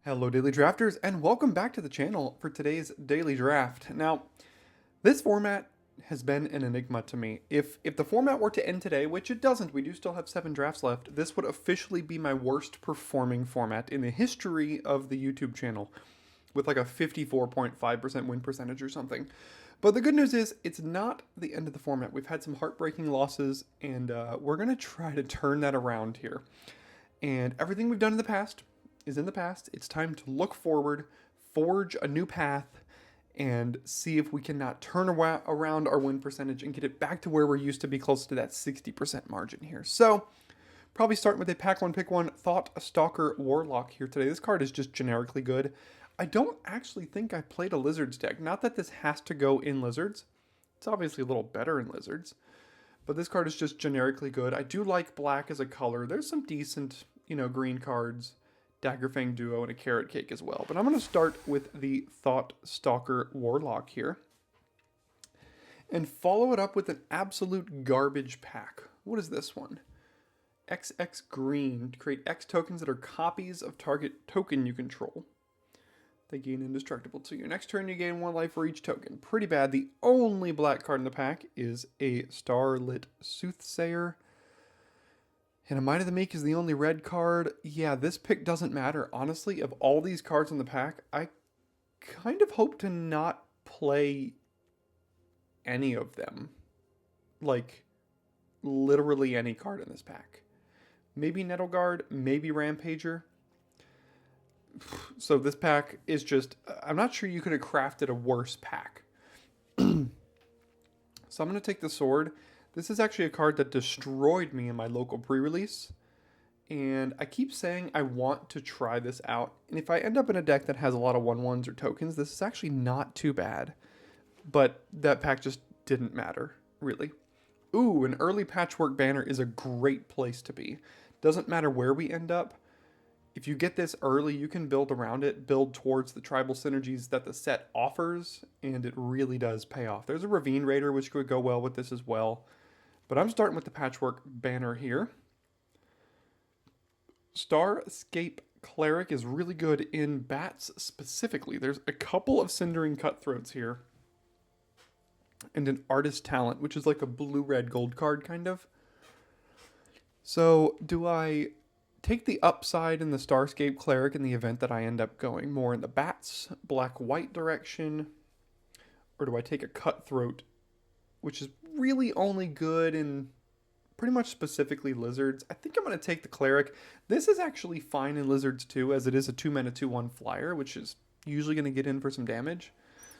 Hello Daily Drafters and welcome back to the channel for today's Daily Draft. Now, this format has been an enigma to me. If the format were to end today, which it doesn't, we do still have 7 drafts left, this would officially be my worst performing format in the history of the YouTube channel, with like a 54.5% win percentage or something. But the good news is, it's not the end of the format. We've had some heartbreaking losses, and we're going to try to turn that around here. And everything we've done in the past is in the past. It's time to look forward, forge a new path, and see if we cannot turn around our win percentage and get it back to where we're used to be, close to that 60% margin here. So, probably starting with a pack one, pick one, Thought Stalker Warlock here today. This card is just generically good. I don't actually think I played a Lizards deck. Not that this has to go in Lizards. It's obviously a little better in Lizards. But this card is just generically good. I do like black as a color. There's some decent, green cards. Daggerfang Duo and a Carrot Cake as well. But I'm going to start with the Thought Stalker Warlock here. And follow it up with an absolute garbage pack. What is this one? XX Green. Create X tokens that are copies of target token you control. They gain indestructible to you. Next turn you gain 1 life for each token. Pretty bad. The only black card in the pack is a Starlit Soothsayer. And a Might of the Meek is the only red card. Yeah, this pick doesn't matter. Honestly, of all these cards in the pack, I kind of hope to not play any of them. Like, literally any card in this pack. Maybe Nettleguard, maybe Rampager. So this pack is just, I'm not sure you could have crafted a worse pack. So I'm going to take the sword. This is actually a card that destroyed me in my local pre-release. And I keep saying I want to try this out. And if I end up in a deck that has a lot of 1/1s or tokens, this is actually not too bad. But that pack just didn't matter, really. Ooh, an early Patchwork Banner is a great place to be. Doesn't matter where we end up. If you get this early, you can build around it, build towards the tribal synergies that the set offers, and it really does pay off. There's a Ravine Raider, which could go well with this as well. But I'm starting with the Patchwork Banner here. Starscape Cleric is really good in bats specifically. There's a couple of Cindering Cutthroats here. And an Artist Talent, which is like a blue-red gold card, kind of. So, do I take the upside in the Starscape Cleric in the event that I end up going more in the bats, black-white direction? Or do I take a Cutthroat, which is really only good in pretty much specifically Lizards? I think I'm going to take the Cleric. This is actually fine in Lizards too, as it is a 2-mana 2/1 flyer, which is usually going to get in for some damage.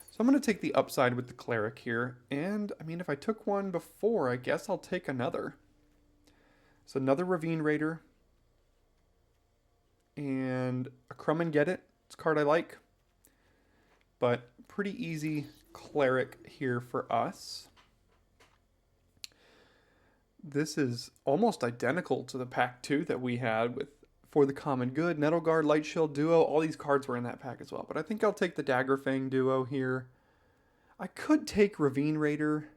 So I'm going to take the upside with the Cleric here. And, I mean, if I took one before, I guess I'll take another. So another Ravine Raider. And a Crumb and Get It. It's a card I like. But pretty easy Cleric here for us. This is almost identical to the pack 2 that we had with For the Common Good, Nettleguard, Light Shield Duo. All these cards were in that pack as well. But I think I'll take the Daggerfang Duo here. I could take Ravine Raider.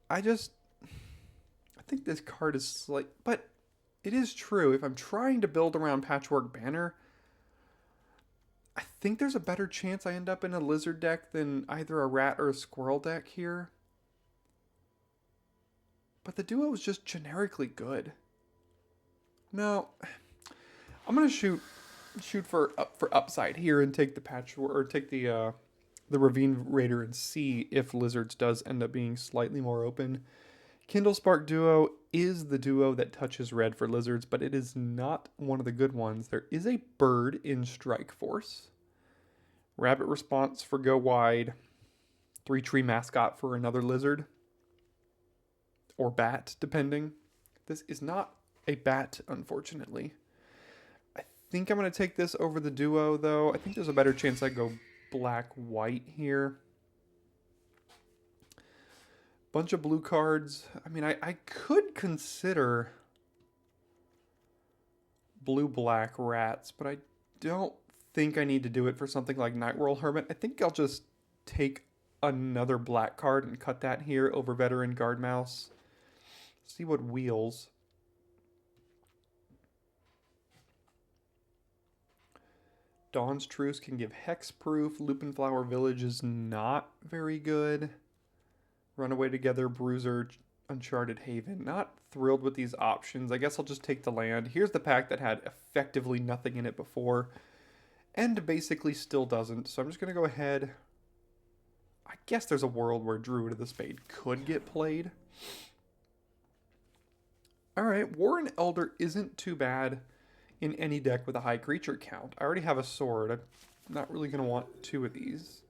I think this card is slight, but it is true. If I'm trying to build around Patchwork Banner, I think there's a better chance I end up in a Lizard deck than either a Rat or a Squirrel deck here. But the duo is just generically good. No, I'm gonna shoot for upside here and take the Patchwork, or take the Ravine Raider and see if Lizards does end up being slightly more open. Kindle Spark Duo is the duo that touches red for Lizards, but it is not one of the good ones. There is a bird in Strike Force. Rabbit Response for Go Wide. 3-tree Mascot for another Lizard. Or bat, depending. This is not a bat, unfortunately. I think I'm going to take this over the duo, though. I think there's a better chance I go black-white here. Bunch of blue cards. I mean, I could consider blue-black rats, but I don't think I need to do it for something like Nightwhirl Hermit. I think I'll just take another black card and cut that here over Veteran Guard Mouse. See what wheels. Dawn's Truce can give hexproof. Lupin Flower Village is not very good. Runaway Together, Bruiser, Uncharted Haven. Not thrilled with these options. I guess I'll just take the land. Here's the pack that had effectively nothing in it before, and basically still doesn't. So I'm just going to go ahead. I guess there's a world where Druid of the Spade could get played. Alright, Warren Elder isn't too bad in any deck with a high creature count. I already have a sword. I'm not really going to want two of these.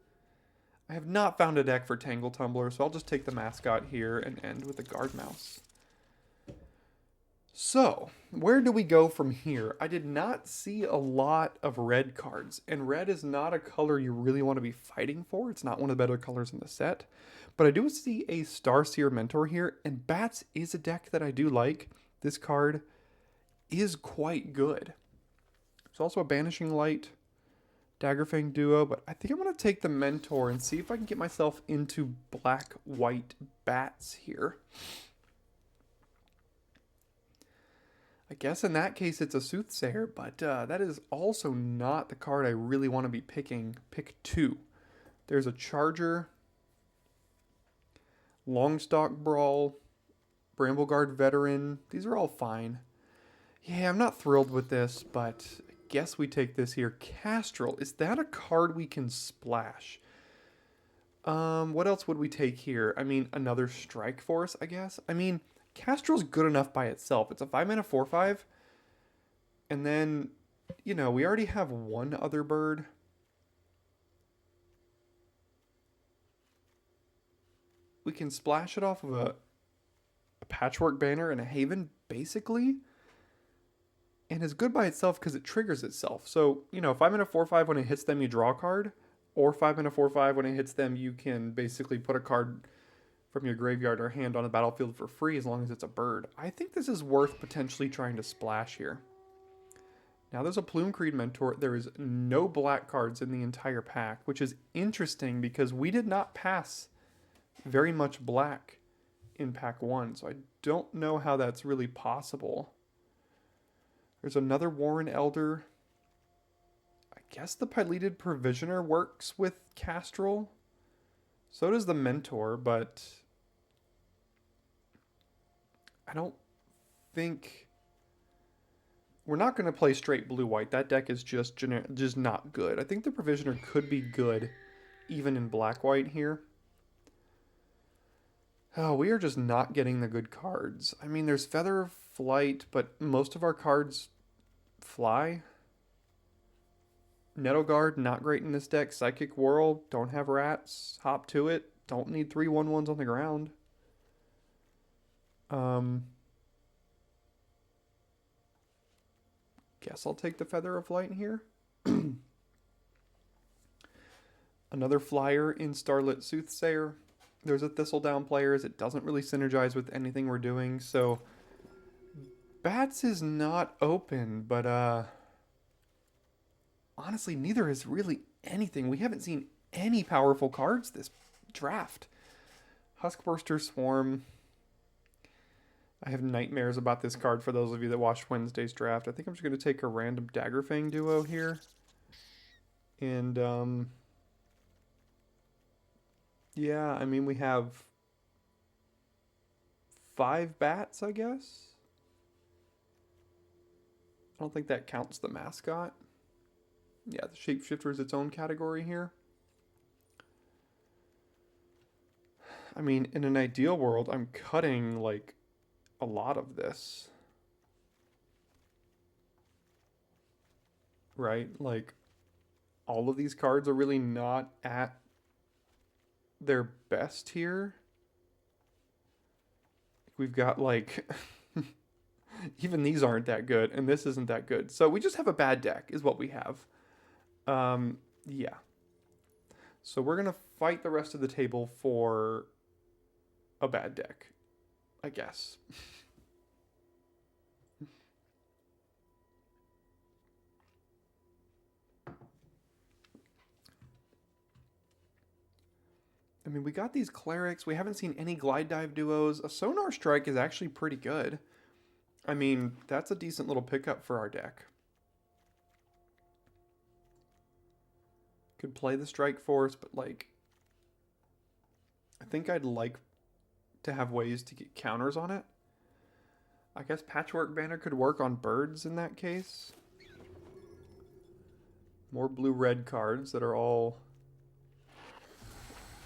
I have not found a deck for Tangle Tumbler, so I'll just take the mascot here and end with the Guard Mouse. So, where do we go from here? I did not see a lot of red cards, and red is not a color you really want to be fighting for. It's not one of the better colors in the set. But I do see a Starseer Mentor here, and Bats is a deck that I do like. This card is quite good. There's also a Banishing Light, Daggerfang duo, but I think I'm going to take the Mentor and see if I can get myself into black-white Bats here. I guess in that case it's a Soothsayer, but that is also not the card I really want to be picking. Pick two. There's a Charger, Longstalk Brawl, Brambleguard Veteran. These are all fine. Yeah, I'm not thrilled with this, but I guess we take this here. Castrol. Is that a card we can splash? What else would we take here? I mean, another Strike Force, I guess. I mean, Castrol's good enough by itself. It's a 5-mana 4/5. And then, you know, we already have one other bird. We can splash it off of a Patchwork Banner and a Haven, basically. And is good by itself because it triggers itself. So, you know, 5-mana 4/5 when it hits them, you draw a card. Or 5-mana 4/5 when it hits them, you can basically put a card from your graveyard or hand on the battlefield for free as long as it's a bird. I think this is worth potentially trying to splash here. Now there's a Plume Creed Mentor. There is no black cards in the entire pack, which is interesting because we did not pass very much black in pack 1. So I don't know how that's really possible. There's another Warren Elder. I guess the Pileated Provisioner works with Castrol. So does the Mentor, but I don't think we're not going to play straight blue-white. That deck is just not good. I think the Provisioner could be good even in black-white here. Oh, we are just not getting the good cards. I mean, there's Feather of Flight, but most of our cards fly. Nettleguard, not great in this deck. Psychic Whirl, don't have rats. Hop to it. Don't need 3/1/1s on the ground. Guess I'll take the Feather of Light here. Another flyer in Starlit Soothsayer. There's a Thistledown Players. It doesn't really synergize with anything we're doing, so Bats is not open, but honestly, neither is really anything. We haven't seen any powerful cards this draft. Huskburster Swarm. I have nightmares about this card for those of you that watched Wednesday's draft. I think I'm just going to take a random Daggerfang duo here. And, yeah, I mean, we have 5 bats, I guess. I don't think that counts the mascot. Yeah, the Shapeshifter is its own category here. I mean, in an ideal world, I'm cutting, like, a lot of this. Right? Like, all of these cards are really not at their best here. We've got, like... even these aren't that good, and this isn't that good. So we just have a bad deck, is what we have. Yeah. So we're going to fight the rest of the table for a bad deck, I guess. I mean, we got these Clerics. We haven't seen any Glide Dive duos. A Sonar Strike is actually pretty good. I mean, that's a decent little pickup for our deck. Could play the Strike Force, but like, I think I'd like to have ways to get counters on it. I guess Patchwork Banner could work on birds in that case. More blue-red cards that are all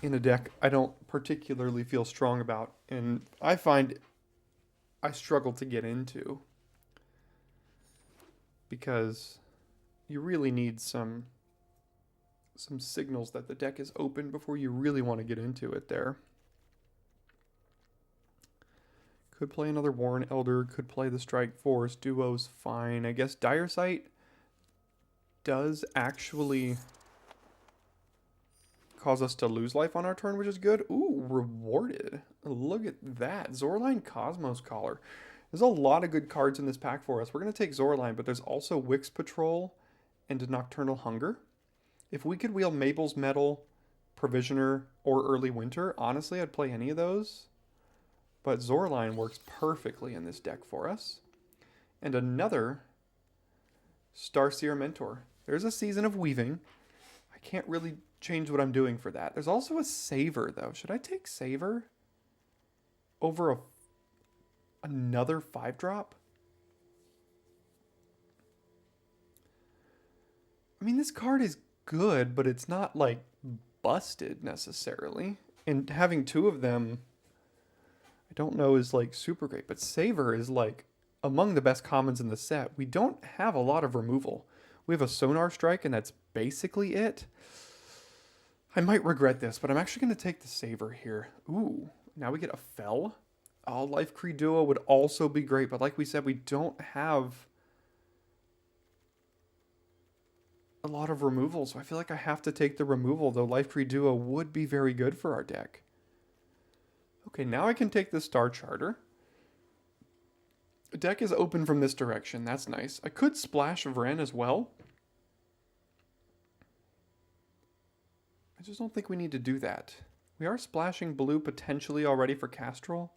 in a deck I don't particularly feel strong about, and I find I struggle to get into because you really need some signals that the deck is open before you really want to get into it there. Could play another Warren Elder, could play the Strike Force. Duo's fine. I guess Dire Sight does actually cause us to lose life on our turn, which is good. Ooh, rewarded. Look at that. Zorline Cosmos Collar. There's a lot of good cards in this pack for us. We're going to take Zorline, but there's also Wix Patrol and Nocturnal Hunger. If we could wheel Mabel's Metal, Provisioner, or Early Winter, honestly, I'd play any of those. But Zorline works perfectly in this deck for us. And another Starseer Mentor. There's a Season of Weaving. I can't really change what I'm doing for that. There's also a Saver, though. Should I take Saver over another 5-drop? I mean, this card is good, but it's not, like, busted, necessarily. And having 2 of them, I don't know, is, like, super great. But Saver is, like, among the best commons in the set. We don't have a lot of removal. We have a Sonar Strike, and that's basically it. I might regret this, but I'm actually going to take the Saver here. Ooh, now we get a Fell. Oh, Life Creed Duo would also be great, but like we said, we don't have a lot of removal, so I feel like I have to take the removal, though Life Creed Duo would be very good for our deck. Okay, now I can take the Star Charter. The deck is open from this direction. That's nice. I could splash Vren as well. I just don't think we need to do that. We are splashing blue potentially already for Castrol.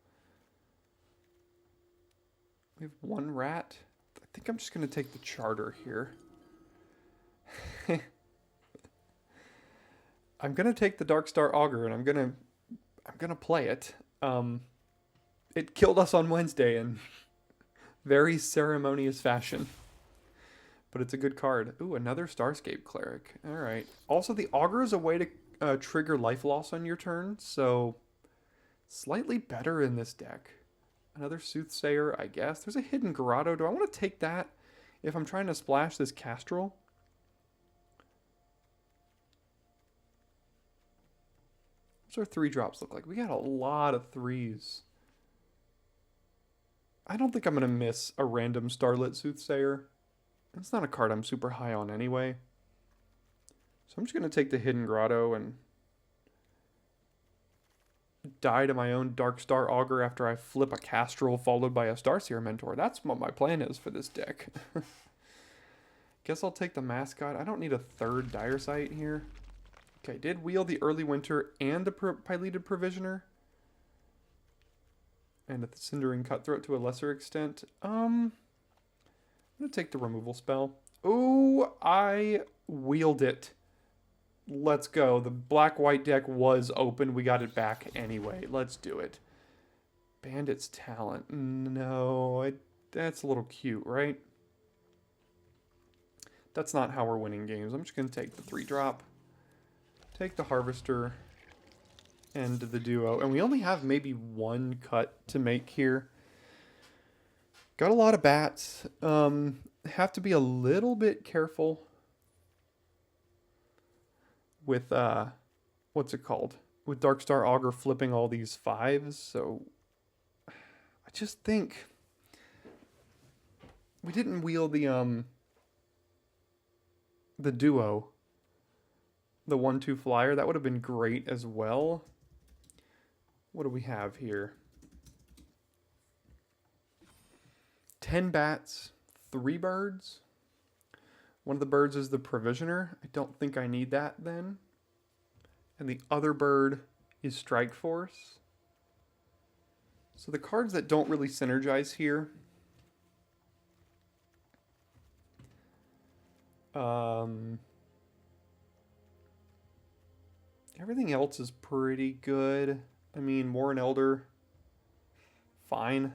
We have 1 rat. I think I'm just going to take the Charter here. I'm going to take the Darkstar Augur, and I'm going to play it. It killed us on Wednesday in very ceremonious fashion. But it's a good card. Ooh, another Starscape Cleric. All right. Also, the Augur is a way to trigger life loss on your turn, so slightly better in this deck. Another Soothsayer, I guess. There's a Hidden Grotto. Do I want to take that if I'm trying to splash this Castrol? What's our 3-drops look like? We got a lot of 3s. I don't think I'm going to miss a random Starlit Soothsayer. It's not a card I'm super high on anyway. So I'm just going to take the Hidden Grotto and die to my own Darkstar Augur after I flip a Castrol followed by a Starseer Mentor. That's what my plan is for this deck. Guess I'll take the Mascot. I don't need a 3rd Dire Sight here. Okay, did wheel the Early Winter and the Pileated Provisioner. And the Cindering Cutthroat to a lesser extent. I'm going to take the removal spell. Ooh, I wheeled it. Let's go. The black-white deck was open. We got it back anyway. Let's do it. Bandit's Talent. No, that's a little cute, right? That's not how we're winning games. I'm just going to take the 3-drop. Take the Harvester and the Duo. And we only have maybe 1 cut to make here. Got a lot of bats. Have to be a little bit careful with, what's it called? With Darkstar Augur flipping all these 5s. So I just think we didn't wheel the Duo. The 1/2 flyer. That would have been great as well. What do we have here? 10 bats, 3 birds. One of the birds is the Provisioner. I don't think I need that then. And the other bird is Strike Force. So the cards that don't really synergize here. Everything else is pretty good. I mean, Warren Elder, fine.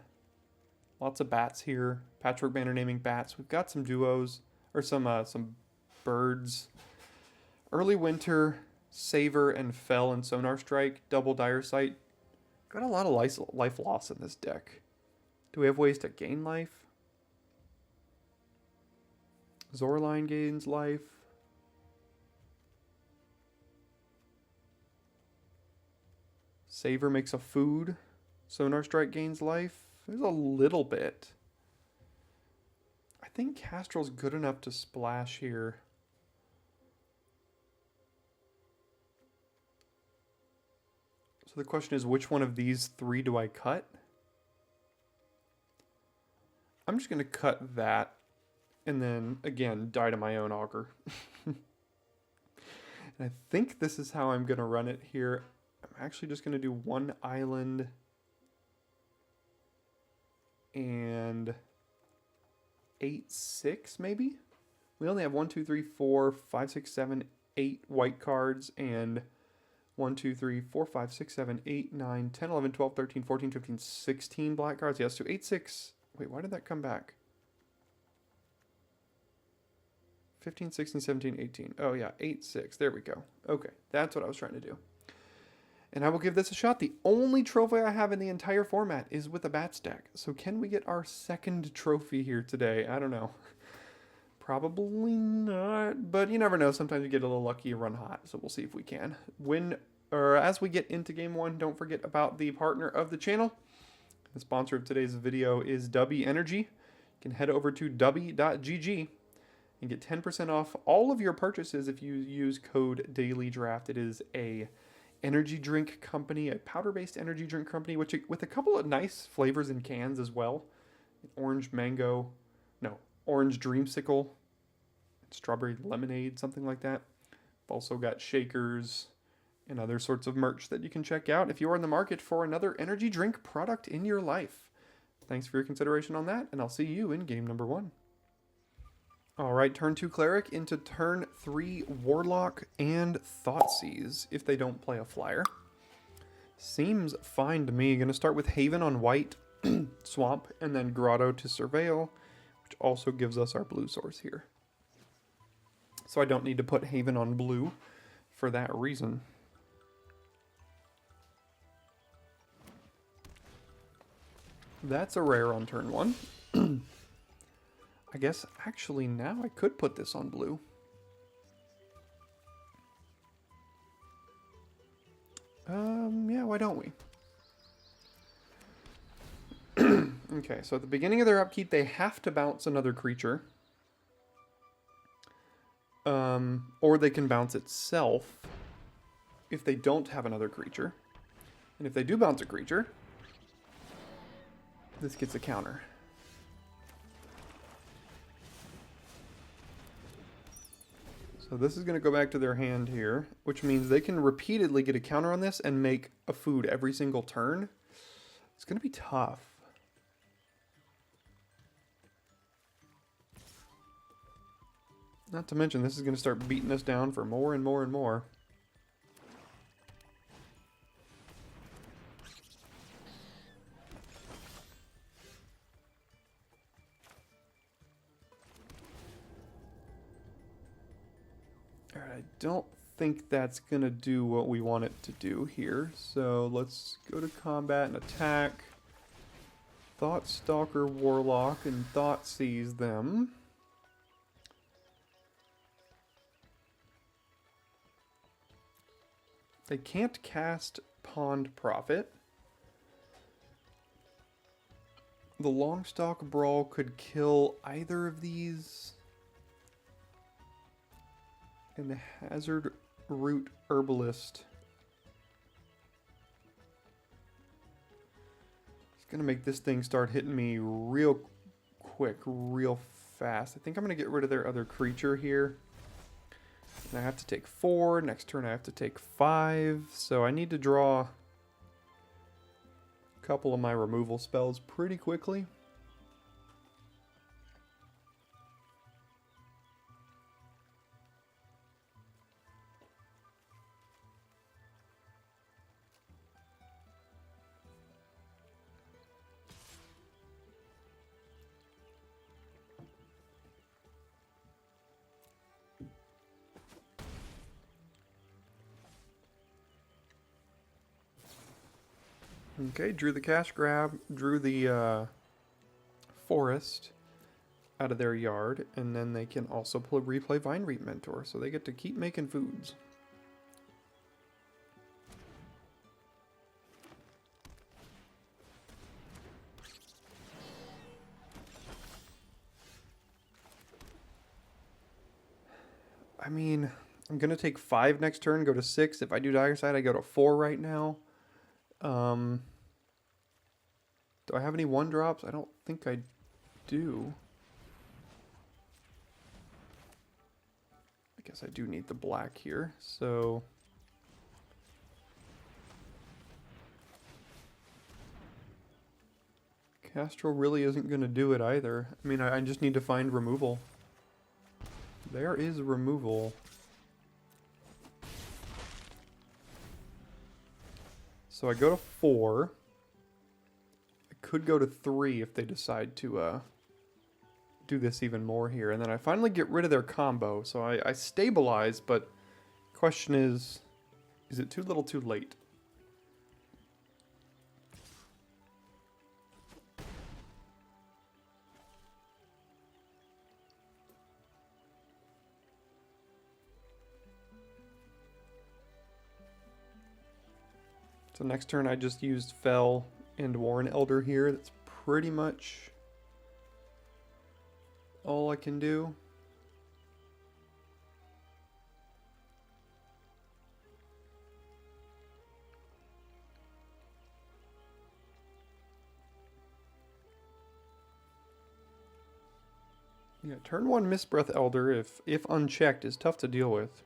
Lots of bats here. Patchwork banner naming bats. We've got some duos, or some birds. Early Winter, Savor, and Fell and Sonar Strike. Double Dire Sight. Got a lot of life loss in this deck. Do we have ways to gain life? Zorline gains life. Savor makes a food. Sonar Strike gains life. There's a little bit. I think Castrol's good enough to splash here. So the question is, which one of these three do I cut? I'm just going to cut that and then, again, die to my own auger. And I think this is how I'm going to run it here. I'm actually just going to do one island and 8-6 maybe? We only have 1, 2, 3, 4, 5, 6, 7, 8 white cards and 1, 2, 3, 4, 5, 6, 7, 8, 9, 10, 11, 12, 13, 14, 15, 16 black cards. Yes, so 8, 6. Wait, why did that come back? 15, 16, 17, 18. Oh yeah, 8, 6. There we go. Okay, that's what I was trying to do. And I will give this a shot. The only trophy I have in the entire format is with a Bats deck. So can we get our second trophy here today? I don't know. Probably not, but you never know. Sometimes you get a little lucky, you run hot. So we'll see if we can. As we get into game one, don't forget about the partner of the channel. The sponsor of today's video is Dubby Energy. You can head over to dubby.gg and get 10% off all of your purchases if you use code DailyDraft. It is a energy drink company, a powder-based energy drink company, with a couple of nice flavors in cans as well. Orange dreamsicle, strawberry lemonade, something like that. I've also got shakers and other sorts of merch that you can check out if you are in the market for another energy drink product in your life. Thanks for your consideration on that, and I'll see you in game number 1. Alright, turn 2 Cleric into turn 3 Warlock and Thoughtseize if they don't play a flyer. Seems fine to me. Gonna start with Haven on white, Swamp, and then Grotto to Surveil, which also gives us our blue source here. So I don't need to put Haven on blue for that reason. That's a rare on turn 1. I guess actually now I could put this on blue. Yeah, why don't we? Okay, so at the beginning of their upkeep, they have to bounce another creature. Or they can bounce itself if they don't have another creature. And if they do bounce a creature, this gets a counter. So this is going to go back to their hand here, which means they can repeatedly get a counter on this and make a food every single turn. It's going to be tough. Not to mention, this is going to start beating us down for more and more and more. Alright, I don't think that's going to do what we want it to do here. So let's go to combat and attack. Thoughtstalker Warlock and Thoughtseize them. They can't cast Pond Prophet. The Longstalk Brawl could kill either of these. And the Hazard Root Herbalist. It's going to make this thing start hitting me real quick, real fast. I think I'm going to get rid of their other creature here. And I have to take 4. Next turn I have to take 5. So I need to draw a couple of my removal spells pretty quickly. Okay, drew the cash grab, drew the forest out of their yard, and then they can also replay Vine Reap Mentor, so they get to keep making foods. I mean, I'm going to take 5 next turn, go to 6. If I do Dire Side, I go to 4 right now. Do I have any 1-drops? I don't think I do. I guess I do need the black here, so... Castro really isn't going to do it either. I mean, I just need to find removal. There is removal. So I go to 4. I could go to 3 if they decide to do this even more here. And then I finally get rid of their combo. So I stabilize, but question is it too little too late? So next turn I just used Fell and Warren Elder here. That's pretty much all I can do. Yeah, turn 1 Mistbreath Elder, if unchecked, is tough to deal with.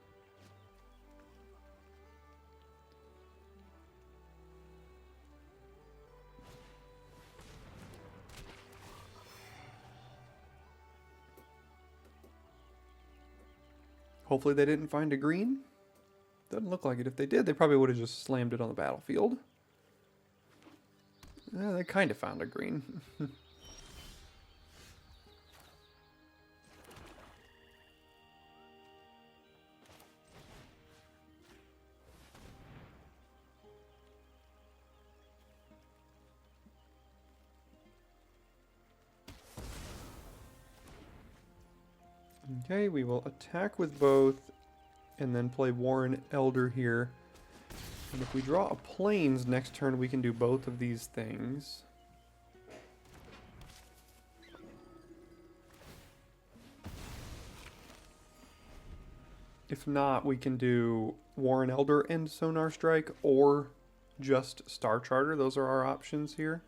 Hopefully they didn't find a green. Doesn't look like it. If they did, they probably would have just slammed it on the battlefield. They kind of found a green. Okay, we will attack with both and then play Warren Elder here. And if we draw a Plains next turn, we can do both of these things. If not, we can do Warren Elder and Sonar Strike, or just Star Charter. Those are our options here.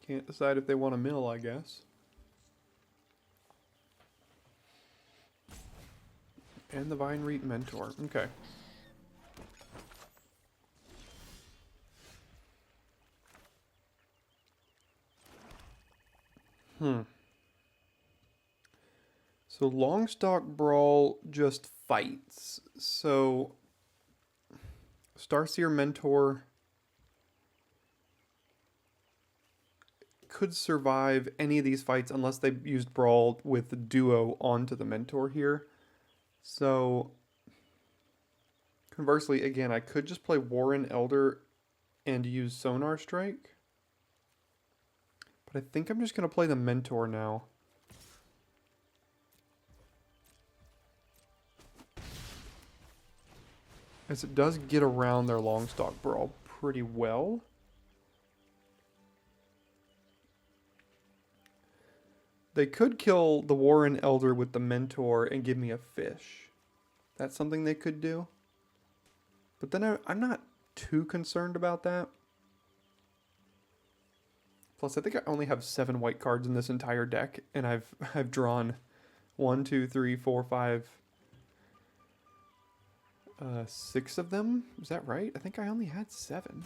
Can't decide if they want a mill, I guess. And the Vine Reap Mentor. Okay. So Longstock Brawl just fights. So Starseer Mentor could survive any of these fights unless they used Brawl with the duo onto the Mentor here. So conversely, again, I could just play Warren Elder and use Sonar Strike. But I think I'm just going to play the Mentor now. As it does get around their Longstock Brawl pretty well. They could kill the Warren Elder with the Mentor and give me a fish. That's something they could do. But then I'm not too concerned about that. Plus, I think I only have 7 white cards in this entire deck, and I've drawn 1, 2, 3, 4, 5, 6 of them. Is that right? I think I only had 7.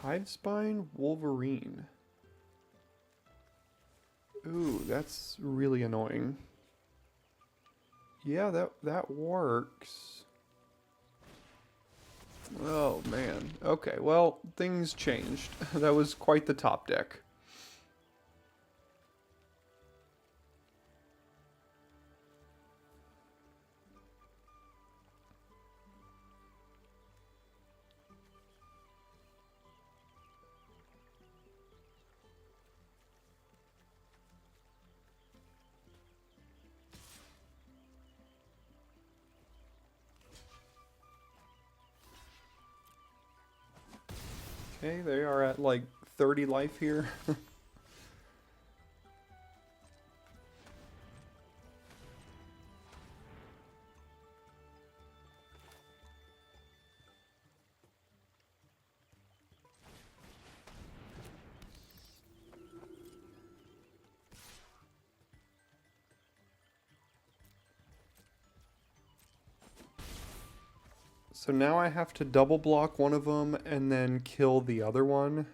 Hivespine Wolverine. Ooh, that's really annoying. Yeah, that works. Oh man. Okay, well, things changed. That was quite the top deck. Okay, they are at like 30 life here. So now I have to double block one of them and then kill the other one.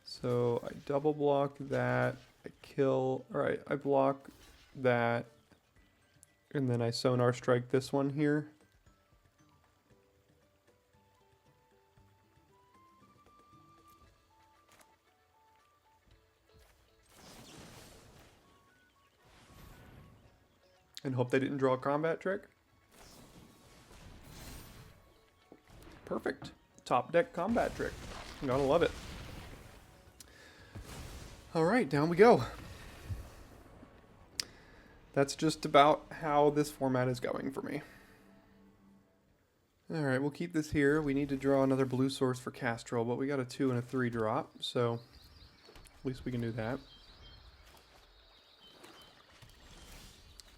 So I double block that, I kill, alright, I block that, and then I sonar strike this one here. And hope they didn't draw a combat trick. Perfect. Top deck combat trick. Gotta love it. Alright, down we go. That's just about how this format is going for me. Alright, we'll keep this here. We need to draw another blue source for Castrol, but we got a 2 and a 3 drop, so at least we can do that.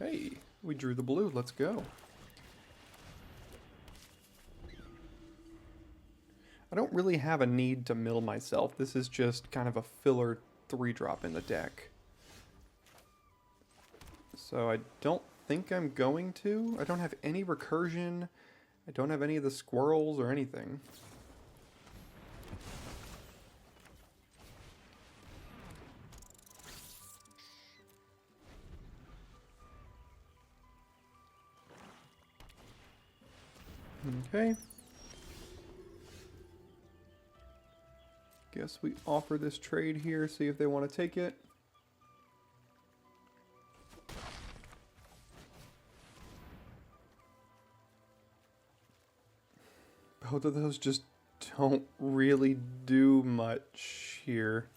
Hey, we drew the blue. Let's go. I don't really have a need to mill myself. This is just kind of a filler 3-drop in the deck. So I don't think I'm going to. I don't have any recursion. I don't have any of the squirrels or anything. Okay. Guess we offer this trade here, see if they want to take it. Both of those just don't really do much here.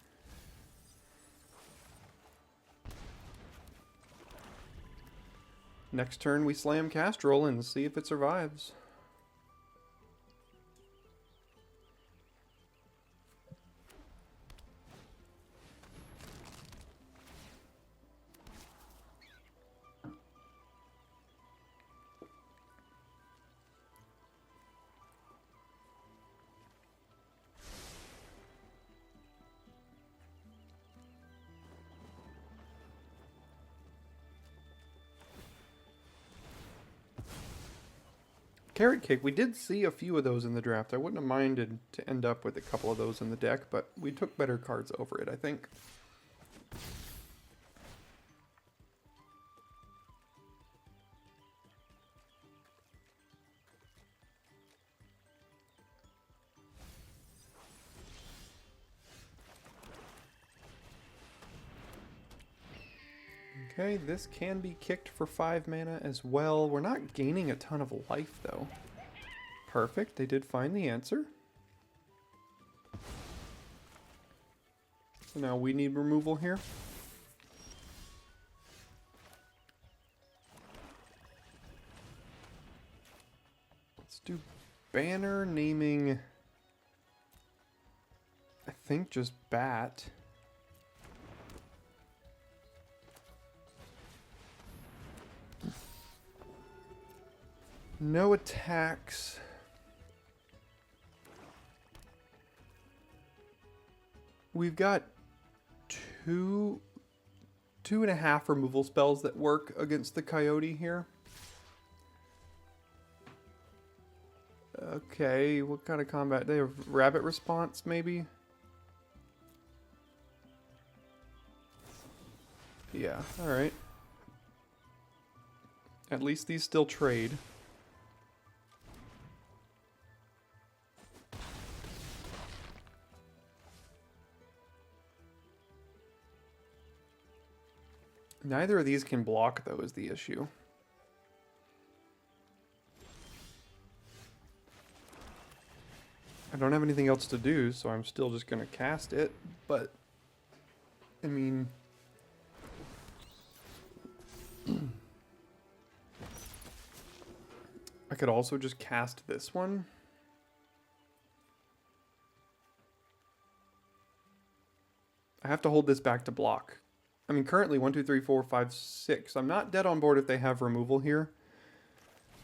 Next turn we slam Castrol and see if it survives. Carrot Cake, we did see a few of those in the draft. I wouldn't have minded to end up with a couple of those in the deck, but we took better cards over it, I think. Okay, this can be kicked for 5 mana as well. We're not gaining a ton of life, though. Perfect, they did find the answer. So now we need removal here. Let's do banner naming, I think just Bat. No attacks. We've got two and a half removal spells that work against the Coyote here. Okay, what kind of combat? They have rabbit response, maybe? Yeah, alright. At least these still trade. Neither of these can block, though, is the issue. I don't have anything else to do, so I'm still just going to cast it, but, I mean... I could also just cast this one. I have to hold this back to block. I mean, currently 1, 2, 3, 4, 5, 6. I'm not dead on board if they have removal here.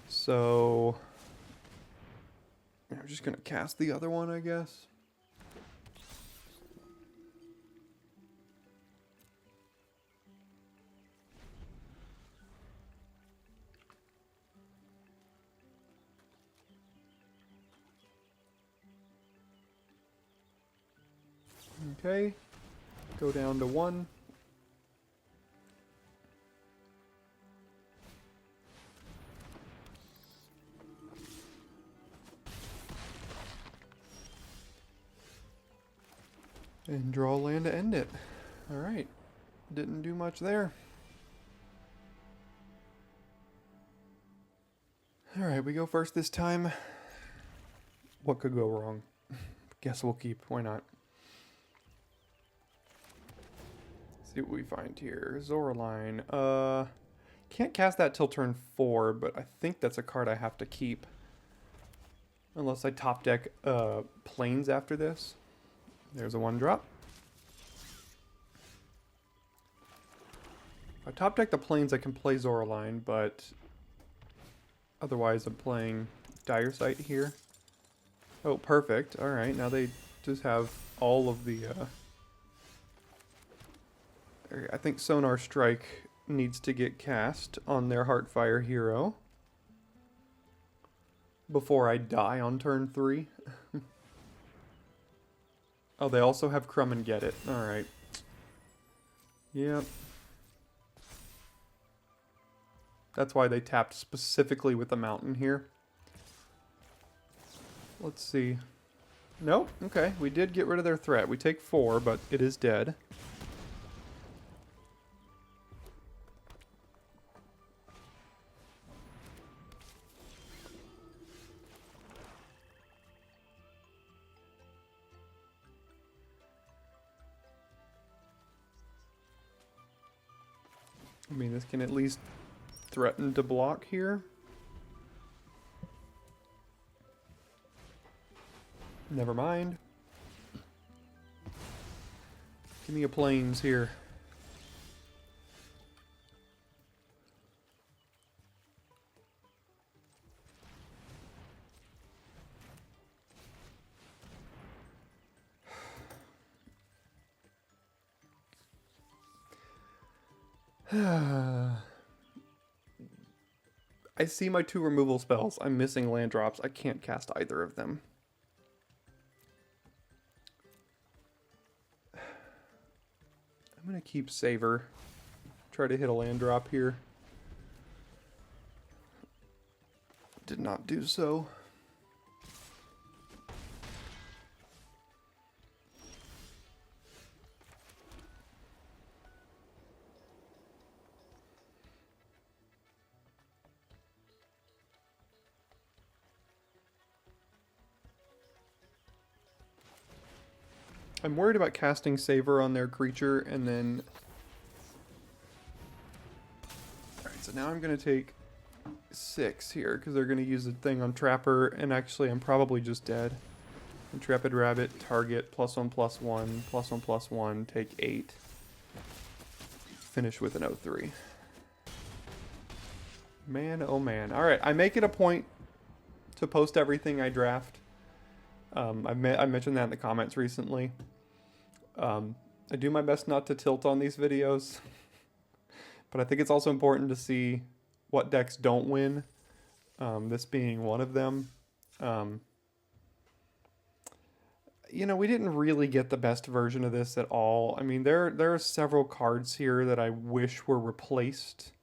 So I'm just going to cast the other one, I guess. Okay, go down to 1. And draw land to end it. Alright, didn't do much there. Alright, we go first this time. What could go wrong? Guess we'll keep, why not? See what we find here. Zoraline. Can't cast that till turn 4, but I think that's a card I have to keep. Unless I top deck Plains after this. There's a 1-drop. If I top deck the Plains, I can play Zoraline, but otherwise I'm playing Dire Sight here. Oh, perfect. Alright, now they just have all of the... I think Sonar Strike needs to get cast on their Heartfire hero before I die on turn 3. Oh, they also have Crumb and Get It. Alright. Yep. That's why they tapped specifically with the mountain here. Let's see. Nope. Okay, we did get rid of their threat. We take 4, but it is dead. I mean, this can at least threaten to block here. Never mind. Give me a Plains here. I see my 2 removal spells. I'm missing land drops. I can't cast either of them. I'm going to keep Savor. Try to hit a land drop here. Did not do so. I'm worried about casting Savor on their creature and then... Alright, so now I'm going to take 6 here because they're going to use the thing on Trapper, and actually I'm probably just dead. Intrepid Rabbit, target, +1/+1, +1/+1, take 8. Finish with an 0-3. Man, oh man. Alright, I make it a point to post everything I draft. I mentioned that in the comments recently. I do my best not to tilt on these videos, but I think it's also important to see what decks don't win, this being one of them. You know, we didn't really get the best version of this at all. I mean, there are several cards here that I wish were replaced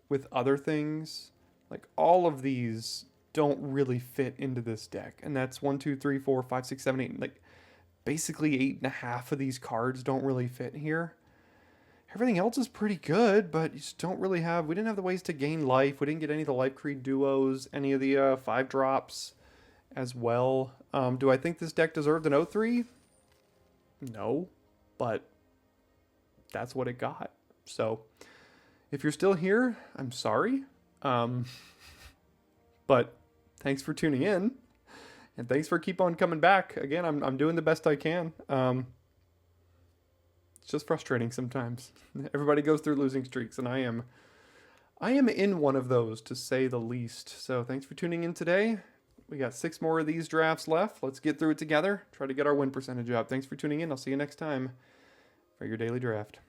with other things. Like, all of these don't really fit into this deck. And that's 1, 2, 3, 4, 5, 6, 7, 8. Like, basically 8.5 of these cards don't really fit here. Everything else is pretty good, but you just don't really have... We didn't have the ways to gain life. We didn't get any of the Life Creed duos, any of the 5-drops as well. Do I think this deck deserved an 0-3? No, but that's what it got. So, if you're still here, I'm sorry. But thanks for tuning in, and thanks for keep on coming back. Again, I'm doing the best I can. It's just frustrating sometimes. Everybody goes through losing streaks, and I am in one of those, to say the least. So thanks for tuning in today. We got 6 more of these drafts left. Let's get through it together. Try to get our win percentage up. Thanks for tuning in. I'll see you next time for your daily draft.